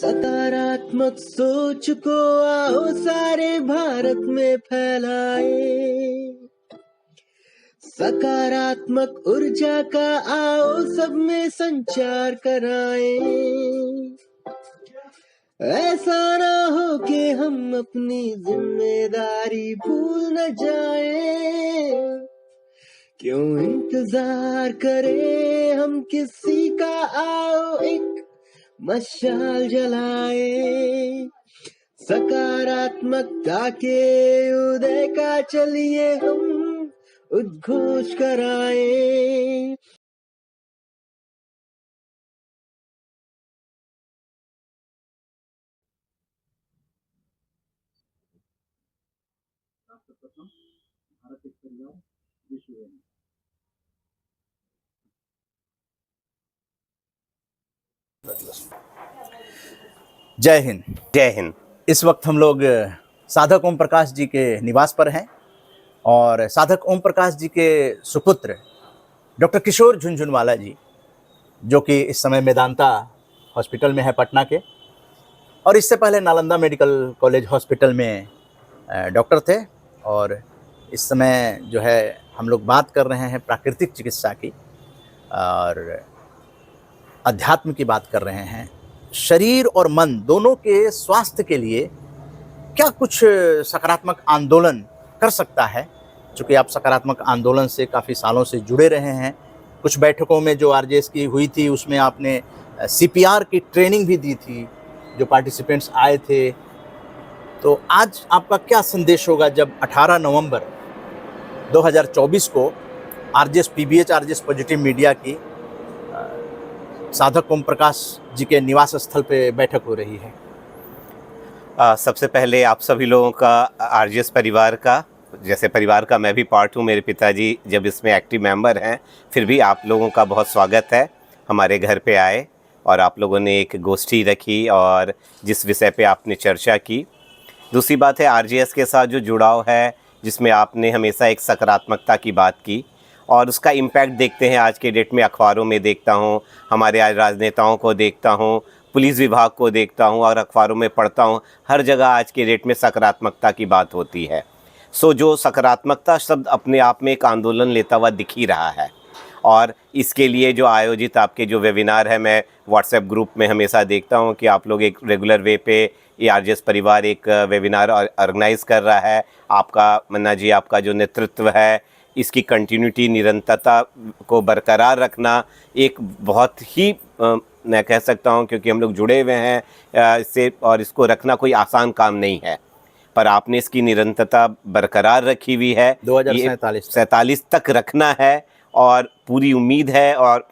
सकारात्मक सोच को आओ सारे भारत में फैलाए, सकारात्मक ऊर्जा का आओ सब में संचार कराएं। ऐसा ना हो कि हम अपनी जिम्मेदारी भूल न जाएं। क्यों इंतजार करें हम किसी का, आओ एक मशाल जलाए। सकारात्मकता के उदय का चलिए हम उद्घोष कराएं। भारत एक परिवार विश्व में। जय हिंद। जय हिंद। इस वक्त हम लोग साधक ओम प्रकाश जी के निवास पर हैं और साधक ओम प्रकाश जी के सुपुत्र डॉक्टर किशोर झुनझुनवाला जी, जो कि इस समय मेदांता हॉस्पिटल में है पटना के, और इससे पहले नालंदा मेडिकल कॉलेज हॉस्पिटल में डॉक्टर थे। और इस समय जो है हम लोग बात कर रहे हैं प्राकृतिक चिकित्सा की और अध्यात्म की बात कर रहे हैं। शरीर और मन दोनों के स्वास्थ्य के लिए क्या कुछ सकारात्मक आंदोलन कर सकता है? चूँकि आप सकारात्मक आंदोलन से काफ़ी सालों से जुड़े रहे हैं, कुछ बैठकों में जो आरजेएस की हुई थी उसमें आपने सीपीआर की ट्रेनिंग भी दी थी, जो पार्टिसिपेंट्स आए थे। तो आज आपका क्या संदेश होगा जब 18 नवंबर 2024 को RJS PBH RJS positive media की साधक ओम प्रकाश जी के निवास स्थल पे बैठक हो रही है? सबसे पहले आप सभी लोगों का, आरजेएस परिवार का, जैसे परिवार का मैं भी पार्ट हूँ, मेरे पिताजी जब इसमें एक्टिव मेंबर हैं, फिर भी आप लोगों का बहुत स्वागत है। हमारे घर पे आए और आप लोगों ने एक गोष्ठी रखी और जिस विषय पे आपने चर्चा की। दूसरी बात है आरजेएस के साथ जो जुड़ाव है, जिसमें आपने हमेशा एक सकारात्मकता की बात की और उसका इम्पैक्ट देखते हैं आज के डेट में। अखबारों में देखता हूँ, हमारे आज राजनेताओं को देखता हूँ, पुलिस विभाग को देखता हूँ और अखबारों में पढ़ता हूँ, हर जगह आज के डेट में सकारात्मकता की बात होती है। सो जो सकारात्मकता शब्द अपने आप में एक आंदोलन लेता हुआ दिख ही रहा है। और इसके लिए जो आयोजित आपके जो वेबिनार है, मैं व्हाट्सएप ग्रुप में हमेशा देखता हूँ कि आप लोग एक रेगुलर वे पे ये आरजेएस परिवार एक वेबिनार ऑर्गेनाइज कर रहा है। आपका मन्ना जी, आपका जो नेतृत्व है, इसकी कंटिन्यूटी, निरंतरता को बरकरार रखना एक बहुत ही मैं कह सकता हूँ, क्योंकि हम लोग जुड़े हुए हैं इससे, और इसको रखना कोई आसान काम नहीं है, पर आपने इसकी निरंतरता बरकरार रखी हुई है। 2047 तक रखना है और पूरी उम्मीद है। और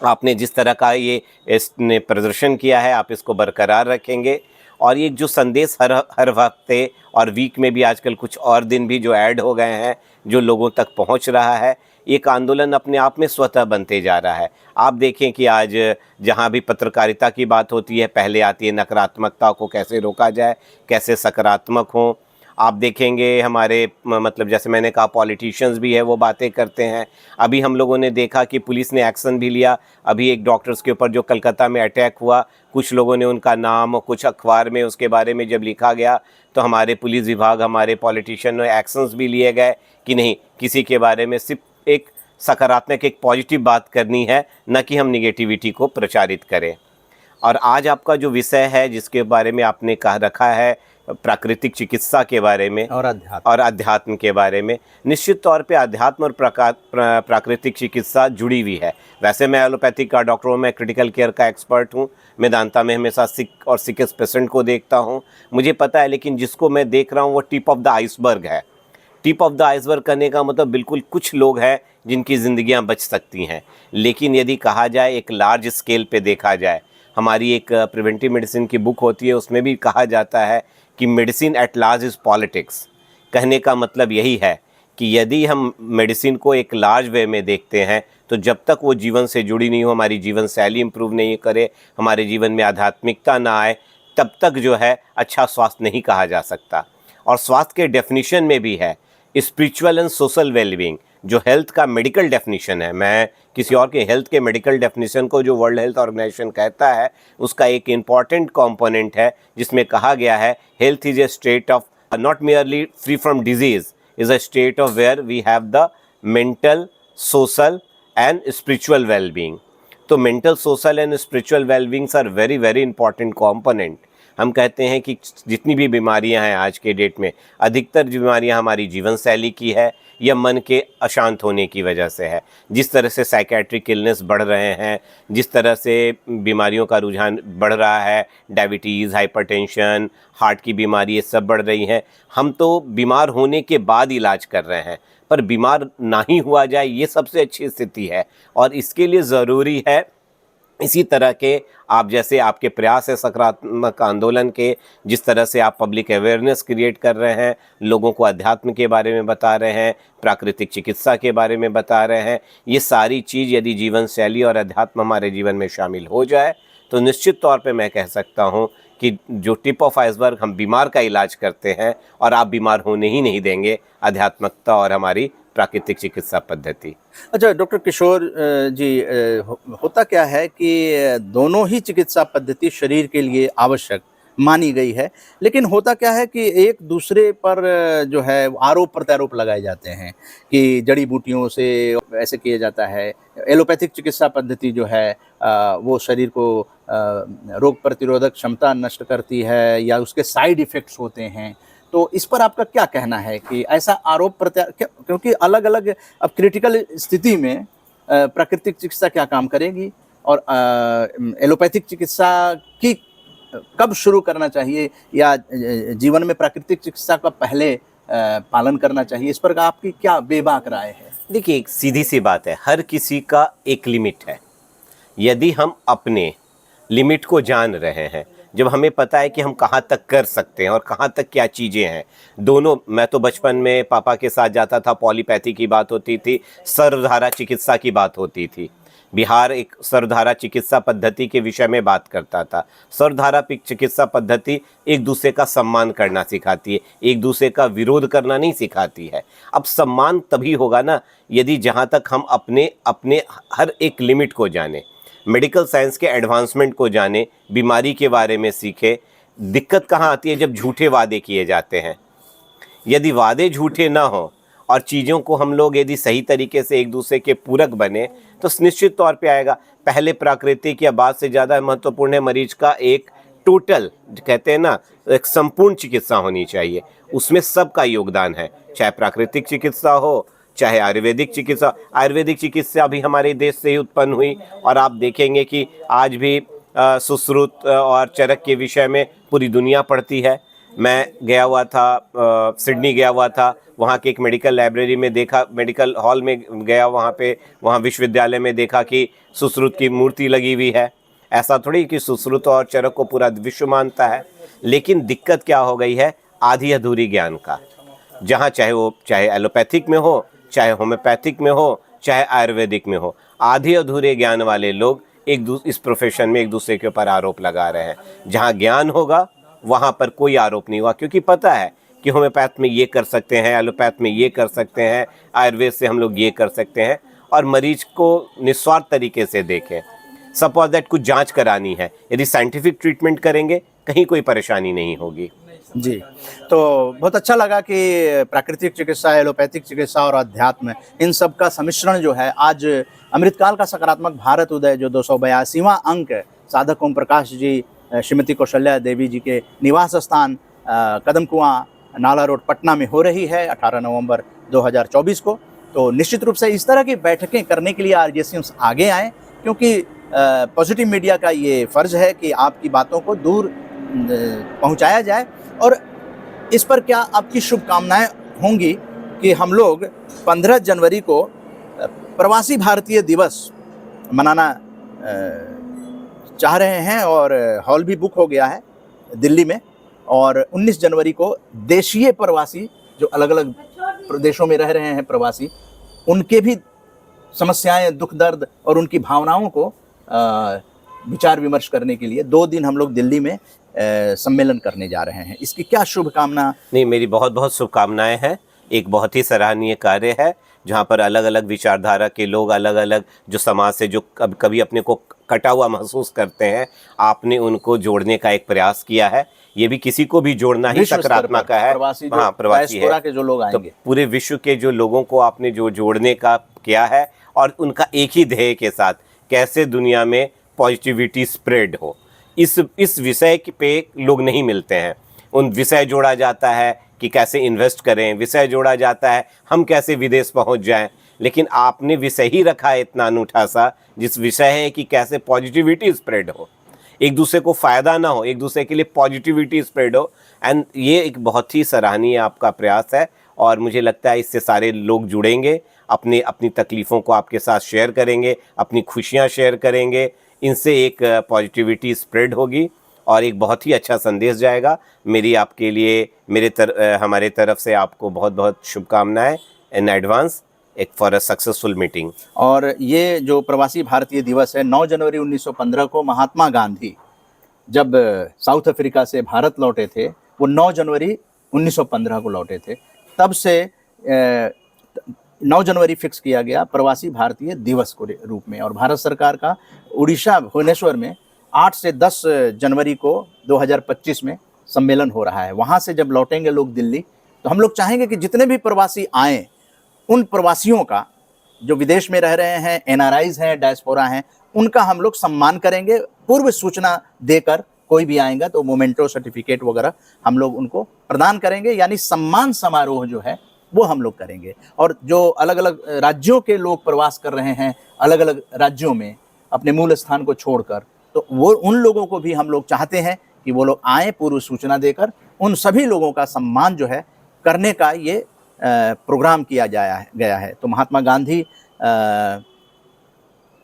आपने जिस तरह का ये इसने प्रदर्शन किया है, आप इसको बरकरार रखेंगे। और ये जो संदेश हर हफ्ते और वीक में भी आजकल कुछ और दिन भी जो ऐड हो गए हैं, जो लोगों तक पहुंच रहा है, एक आंदोलन अपने आप में स्वतः बनते जा रहा है। आप देखें कि आज जहां भी पत्रकारिता की बात होती है, पहले आती है नकारात्मकता को कैसे रोका जाए, कैसे सकारात्मक हों। आप देखेंगे हमारे मतलब जैसे मैंने कहा पॉलिटिशियंस भी है, वो बातें करते हैं। अभी हम लोगों ने देखा कि पुलिस ने एक्शन भी लिया। अभी एक डॉक्टर्स के ऊपर जो कलकत्ता में अटैक हुआ, कुछ लोगों ने उनका नाम और कुछ अखबार में उसके बारे में जब लिखा गया, तो हमारे पुलिस विभाग, हमारे पॉलिटिशियन ने एक्शंस भी लिए गए कि नहीं, किसी के बारे में सिर्फ एक सकारात्मक, एक पॉजिटिव बात करनी है, न कि हम निगेटिविटी को प्रचारित करें। और आज आपका जो विषय है, जिसके बारे में आपने कहा रखा है, प्राकृतिक चिकित्सा के बारे में और अध्यात्म के बारे में, निश्चित तौर पे अध्यात्म और प्राकृतिक चिकित्सा जुड़ी हुई है। वैसे मैं एलोपैथिक का डॉक्टर हूँ, मैं क्रिटिकल केयर का एक्सपर्ट हूँ, मेदांता में हमेशा सिक और सिकेस्ट पेशेंट को देखता हूँ, मुझे पता है। लेकिन जिसको मैं देख रहा हूँ वो टिप ऑफ द आइसबर्ग है। टिप ऑफ द आइसबर्ग करने का मतलब बिल्कुल कुछ लोग हैं जिनकी ज़िंदगियाँ बच सकती हैं। लेकिन यदि कहा जाए एक लार्ज स्केल पे देखा जाए, हमारी एक प्रिवेंटिव मेडिसिन की बुक होती है, उसमें भी कहा जाता है कि medicine at large is politics. कहने का मतलब यही है कि यदि हम मेडिसिन को एक लार्ज वे में देखते हैं, तो जब तक वो जीवन से जुड़ी नहीं हो, हमारी जीवन शैली इम्प्रूव नहीं करे, हमारे जीवन में आध्यात्मिकता ना आए, तब तक जो है अच्छा स्वास्थ्य नहीं कहा जा सकता। और स्वास्थ्य के डेफिनेशन में भी है स्पिरिचुअल एंड सोशल वेलबींग, जो हेल्थ का मेडिकल डेफिनेशन है। मैं किसी और के हेल्थ के मेडिकल डेफिनेशन को जो वर्ल्ड हेल्थ ऑर्गेनाइजेशन कहता है उसका एक इम्पॉर्टेंट कंपोनेंट है, जिसमें कहा गया है health is a state of not merely free from disease, is a state of where we have the mental, social and spiritual well-being. तो mental, social and spiritual well-being are very very important component. हम कहते हैं कि जितनी भी बीमारियां हैं आज के डेट में, अधिकतर बीमारियां हमारी जीवन शैली की है या मन के अशांत होने की वजह से है। जिस तरह से साइकेट्रिक इलनेस बढ़ रहे हैं, जिस तरह से बीमारियों का रुझान बढ़ रहा है, डायबिटीज़, हाइपरटेंशन, हार्ट की बीमारी, ये सब बढ़ रही हैं। हम तो बीमार होने के बाद इलाज कर रहे हैं, पर बीमार ना ही हुआ जाए ये सबसे अच्छी स्थिति है। और इसके लिए ज़रूरी है इसी तरह के आप जैसे आपके प्रयास है सकारात्मक आंदोलन के, जिस तरह से आप पब्लिक अवेयरनेस क्रिएट कर रहे हैं, लोगों को अध्यात्म के बारे में बता रहे हैं, प्राकृतिक चिकित्सा के बारे में बता रहे हैं, ये सारी चीज़ यदि जीवन शैली और अध्यात्म हमारे जीवन में शामिल हो जाए तो निश्चित तौर पे मैं कह सकता हूँ कि जो टिप ऑफ आइसबर्ग हम बीमार का इलाज करते हैं और आप बीमार होने ही नहीं देंगे, आध्यात्मिकता और हमारी प्राकृतिक चिकित्सा पद्धति। अच्छा डॉक्टर किशोर जी, होता क्या है कि दोनों ही चिकित्सा पद्धति शरीर के लिए आवश्यक मानी गई है, लेकिन होता क्या है कि एक दूसरे पर जो है आरोप प्रत्यारोप लगाए जाते हैं कि जड़ी बूटियों से ऐसे किया जाता है। एलोपैथिक चिकित्सा पद्धति जो है वो शरीर को रोग प्रतिरोधक क्षमता नष्ट करती है या उसके साइड इफ़ेक्ट्स होते हैं। तो इस पर आपका क्या कहना है कि ऐसा आरोप क्योंकि अलग अलग अब क्रिटिकल स्थिति में प्राकृतिक चिकित्सा क्या काम करेगी और एलोपैथिक चिकित्सा की कब शुरू करना चाहिए या जीवन में प्राकृतिक चिकित्सा का पहले पालन करना चाहिए, इस पर आपकी क्या बेबाक राय है? देखिए, एक सीधी सी बात है, हर किसी का एक लिमिट है। यदि हम अपने लिमिट को जान रहे हैं, जब हमें पता है कि हम कहाँ तक कर सकते हैं और कहाँ तक क्या चीज़ें हैं, दोनों, मैं तो बचपन में पापा के साथ जाता था, पॉलीपैथी की बात होती थी, सर्वधारा चिकित्सा की बात होती थी। बिहार एक सर्वधारा चिकित्सा पद्धति के विषय में बात करता था। सर्वधारा चिकित्सा पद्धति एक दूसरे का सम्मान करना सिखाती है, एक दूसरे का विरोध करना नहीं सिखाती है। अब सम्मान तभी होगा ना यदि जहाँ तक हम अपने हर एक लिमिट को जाने, मेडिकल साइंस के एडवांसमेंट को जाने, बीमारी के बारे में सीखे। दिक्कत कहाँ आती है? जब झूठे वादे किए जाते हैं। यदि वादे झूठे ना हो और चीज़ों को हम लोग यदि सही तरीके से एक दूसरे के पूरक बने तो निश्चित तौर पे आएगा। पहले प्राकृतिक या बाद से ज़्यादा महत्वपूर्ण है मरीज का एक टोटल, कहते हैं ना, एक संपूर्ण चिकित्सा होनी चाहिए, उसमें सबका योगदान है, चाहे प्राकृतिक चिकित्सा हो चाहे आयुर्वेदिक चिकित्सा। आयुर्वेदिक चिकित्सा भी हमारे देश से ही उत्पन्न हुई और आप देखेंगे कि आज भी सुश्रुत और चरक के विषय में पूरी दुनिया पढ़ती है। मैं गया हुआ था, सिडनी गया हुआ था, वहाँ के एक मेडिकल लाइब्रेरी में देखा, मेडिकल हॉल में गया, वहाँ विश्वविद्यालय में देखा कि सुश्रुत की मूर्ति लगी हुई है। ऐसा थोड़ी कि सुश्रुत और चरक को पूरा विश्व मानता है, लेकिन दिक्कत क्या हो गई है? आधी अधूरी ज्ञान का, जहाँ चाहे एलोपैथिक में हो, चाहे होम्योपैथिक में हो, चाहे आयुर्वेदिक में हो, आधे अधूरे ज्ञान वाले लोग इस प्रोफेशन में एक दूसरे के ऊपर आरोप लगा रहे हैं। जहाँ ज्ञान होगा वहाँ पर कोई आरोप नहीं हुआ, क्योंकि पता है कि होम्योपैथ में ये कर सकते हैं, एलोपैथ में ये कर सकते हैं, आयुर्वेद से हम लोग ये कर सकते हैं, और मरीज को निस्वार्थ तरीके से देखें। सपोज दैट कुछ जांच करानी है, यदि साइंटिफिक ट्रीटमेंट करेंगे कहीं कोई परेशानी नहीं होगी। जी, तो बहुत अच्छा लगा कि प्राकृतिक चिकित्सा, एलोपैथिक चिकित्सा और अध्यात्म, इन सब का सम्मिश्रण जो है आज अमृतकाल का सकारात्मक भारत उदय जो 282वां अंक साधक ओम प्रकाश जी, श्रीमती कौशल्या देवी जी के निवास स्थान कदम कुआं, नाला रोड, पटना में हो रही है 18 नवंबर 2024 को। तो निश्चित रूप से इस तरह की बैठकें करने के लिए आरजेसीएम्स आगे आएँ, क्योंकि पॉजिटिव मीडिया का ये फ़र्ज़ है कि आपकी बातों को दूर पहुंचाया जाए। और इस पर क्या आपकी शुभकामनाएं होंगी कि हम लोग 15 जनवरी को प्रवासी भारतीय दिवस मनाना चाह रहे हैं और हॉल भी बुक हो गया है दिल्ली में, और 19 जनवरी को देशीय प्रवासी जो अलग अलग प्रदेशों में रह रहे हैं प्रवासी, उनके भी समस्याएं, दुख दर्द और उनकी भावनाओं को विचार विमर्श करने के लिए 2 दिन हम लोग दिल्ली में सम्मेलन करने जा रहे हैं। इसकी क्या शुभकामना? नहीं, मेरी बहुत बहुत शुभकामनाएं हैं। एक बहुत ही सराहनीय कार्य है जहाँ पर अलग अलग विचारधारा के लोग, अलग अलग जो समाज से जो कभी अपने को कटा हुआ महसूस करते हैं, आपने उनको जोड़ने का एक प्रयास किया है। ये भी किसी को भी जोड़ना ही सकारात्मक है। प्रवासी है के जो लोग आएंगे, तो पूरे विश्व के जो लोगों को आपने जो जोड़ने का किया है, और उनका एक ही ध्येय के साथ कैसे दुनिया में पॉजिटिविटी स्प्रेड हो, इस विषय पे लोग नहीं मिलते हैं। उन विषय जोड़ा जाता है कि कैसे इन्वेस्ट करें, विषय जोड़ा जाता है हम कैसे विदेश पहुंच जाएं, लेकिन आपने विषय ही रखा है इतना अनूठा सा, जिस विषय है कि कैसे पॉजिटिविटी स्प्रेड हो, एक दूसरे को फ़ायदा ना हो, एक दूसरे के लिए पॉजिटिविटी स्प्रेड हो। एंड ये एक बहुत ही सराहनीय आपका प्रयास है, और मुझे लगता है इससे सारे लोग जुड़ेंगे, अपनी तकलीफ़ों को आपके साथ शेयर करेंगे, अपनी खुशियाँ शेयर करेंगे, इनसे एक पॉजिटिविटी स्प्रेड होगी और एक बहुत ही अच्छा संदेश जाएगा। मेरी आपके लिए हमारे तरफ से आपको बहुत बहुत शुभकामनाएं इन एडवांस एक फॉर अ सक्सेसफुल मीटिंग। और ये जो प्रवासी भारतीय दिवस है, 9 जनवरी 1915 को महात्मा गांधी जब साउथ अफ्रीका से भारत लौटे थे, वो 9 जनवरी 1915 को लौटे थे। तब से 9 जनवरी फिक्स किया गया प्रवासी भारतीय दिवस को रूप में, और भारत सरकार का उड़ीसा भुवनेश्वर में 8 से 10 जनवरी को 2025 में सम्मेलन हो रहा है। वहाँ से जब लौटेंगे लोग दिल्ली, तो हम लोग चाहेंगे कि जितने भी प्रवासी आएँ, उन प्रवासियों का जो विदेश में रह रहे हैं, एनआरआईज हैं, डायस्पोरा हैं, उनका हम लोग सम्मान करेंगे। पूर्व सूचना देकर कोई भी आएगा तो मोमेंटो सर्टिफिकेट वगैरह हम लोग उनको प्रदान करेंगे, यानी सम्मान समारोह जो है वो हम लोग करेंगे। और जो अलग अलग राज्यों के लोग प्रवास कर रहे हैं, अलग अलग राज्यों में अपने मूल स्थान को छोड़कर, तो वो उन लोगों को भी हम लोग चाहते हैं कि वो लोग आएँ पूर्व सूचना देकर। उन सभी लोगों का सम्मान जो है करने का ये प्रोग्राम किया गया है। तो महात्मा गांधी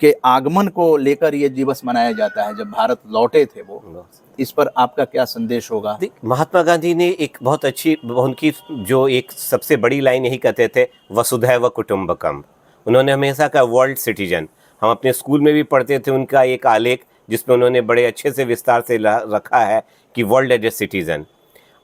के आगमन को लेकर ये दिवस मनाया जाता है, जब भारत लौटे थे वो। इस पर आपका क्या संदेश होगा? महात्मा गांधी ने एक बहुत अच्छी, उनकी जो एक सबसे बड़ी लाइन यही कहते थे, वसुधैव कुटुंबकम। उन्होंने हमेशा कहा वर्ल्ड सिटीजन। हम अपने स्कूल में भी पढ़ते थे उनका एक आलेख, जिसमें उन्होंने बड़े अच्छे से विस्तार से रखा है कि वर्ल्ड एज ए सिटीजन।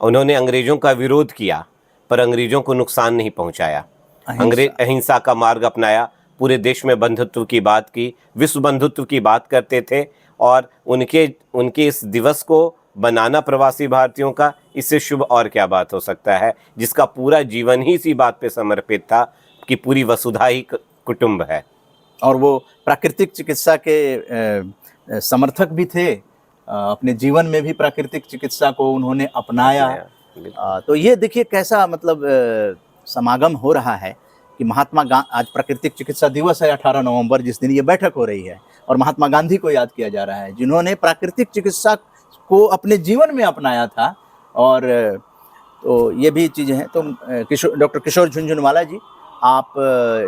उन्होंने अंग्रेजों का विरोध किया पर अंग्रेजों को नुकसान नहीं पहुंचाया, अहिंसा का मार्ग अपनाया, पूरे देश में बंधुत्व की बात की, विश्व बंधुत्व की बात करते थे। और उनके इस दिवस को बनाना प्रवासी भारतीयों का, इससे शुभ और क्या बात हो सकता है, जिसका पूरा जीवन ही इसी बात पे समर्पित था कि पूरी वसुधा ही कुटुंब है। और वो प्राकृतिक चिकित्सा के समर्थक भी थे, अपने जीवन में भी प्राकृतिक चिकित्सा को उन्होंने अपनाया। तो ये देखिए कैसा मतलब समागम हो रहा है कि आज प्राकृतिक चिकित्सा दिवस है 18 नवंबर, जिस दिन ये बैठक हो रही है, और महात्मा गांधी को याद किया जा रहा है, जिन्होंने प्राकृतिक चिकित्सा को अपने जीवन में अपनाया था। और तो ये भी चीज़ें हैं। तो डॉक्टर किशोर झुनझुनवाला जी, आप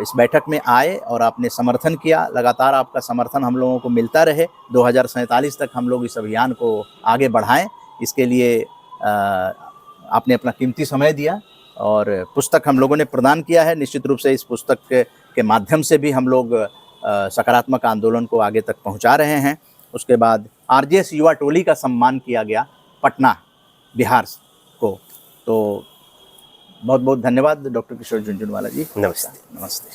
इस बैठक में आए और आपने समर्थन किया। लगातार आपका समर्थन हम लोगों को मिलता रहे, 2047 तक हम लोग इस अभियान को आगे बढ़ाएं। इसके लिए आपने अपना कीमती समय दिया, और पुस्तक हम लोगों ने प्रदान किया है। निश्चित रूप से इस पुस्तक के माध्यम से भी हम लोग सकारात्मक आंदोलन को आगे तक पहुंचा रहे हैं। उसके बाद आरजेएस युवा टोली का सम्मान किया गया पटना, बिहार को। तो बहुत बहुत धन्यवाद डॉक्टर किशोर झुनझुनवाला जी। नमस्ते। नमस्ते।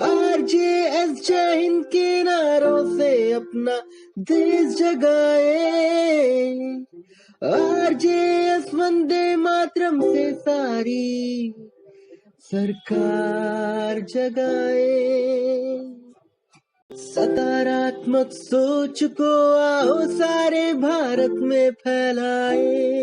आरजेएस जय हिंद के नारों से अपना देश जगाए, आरजेएस वंदे मातरम से सारी सरकार जगाए। सकारात्मक सोच को आओ सारे भारत में फैलाए।